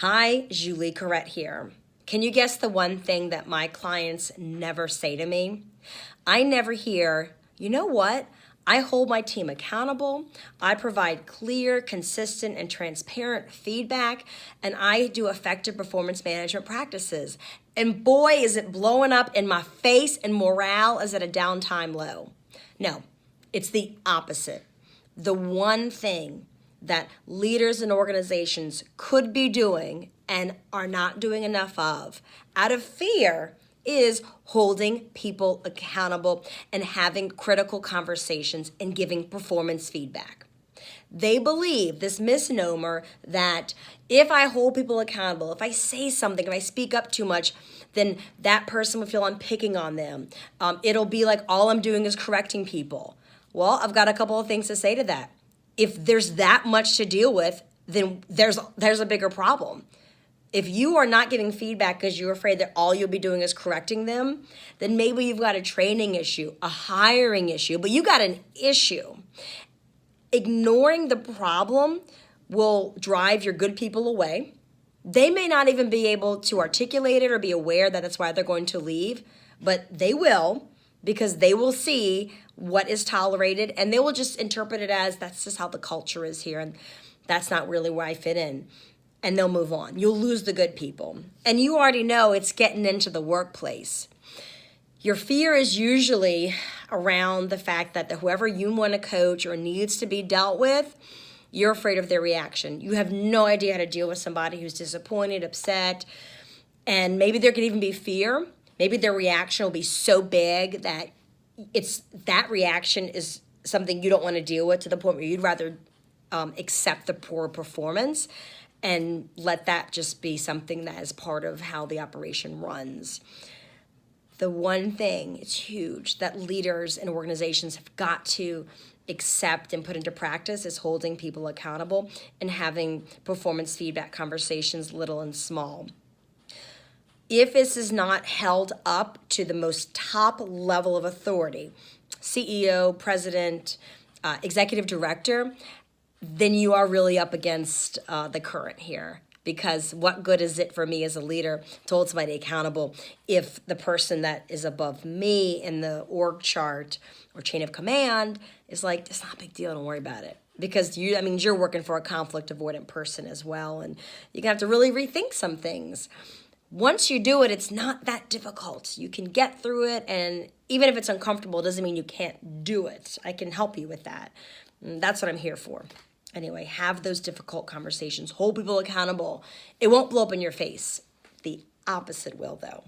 Hi, Julie Couret here. Can you guess the one thing that my clients never say to me? I never hear, you know what? I hold my team accountable. I provide clear, consistent, and transparent feedback, and I do effective performance management practices. And boy, is it blowing up in my face, and morale is at a downtime low. No, it's the opposite. The one thing that leaders and organizations could be doing and are not doing enough of out of fear is holding people accountable and having critical conversations and giving performance feedback. They believe this misnomer that if I hold people accountable, if I say something, if I speak up too much, then that person will feel I'm picking on them. It'll be like all I'm doing is correcting people. Well, I've got a couple of things to say to that. If there's that much to deal with, then there's a bigger problem. If you are not giving feedback because you're afraid that all you'll be doing is correcting them, then maybe you've got a training issue, a hiring issue, but you got an issue. Ignoring the problem will drive your good people away. They may not even be able to articulate it or be aware that that's why they're going to leave, but they will, because they will see what is tolerated and they will just interpret it as that's just how the culture is here and that's not really where I fit in. And they'll move on. You'll lose the good people. And you already know it's getting into the workplace. Your fear is usually around the fact that whoever you want to coach or needs to be dealt with, you're afraid of their reaction. You have no idea how to deal with somebody who's disappointed, upset, and maybe there could even be fear. Maybe their reaction will be so big that that reaction is something you don't want to deal with to the point where you'd rather accept the poor performance and let that just be something that is part of how the operation runs. The one thing, it's huge, that leaders and organizations have got to accept and put into practice is holding people accountable and having performance feedback conversations, little and small. If this is not held up to the most top level of authority, CEO, president, executive director, then you are really up against the current here. Because what good is it for me as a leader to hold somebody accountable if the person that is above me in the org chart or chain of command is like, it's not a big deal, don't worry about it. Because you're working for a conflict avoidant person as well, and you're gonna have to really rethink some things. Once you do it, it's not that difficult. You can get through it, and even if it's uncomfortable, it doesn't mean you can't do it. I can help you with that. And that's what I'm here for. Anyway, have those difficult conversations. Hold people accountable. It won't blow up in your face. The opposite will, though.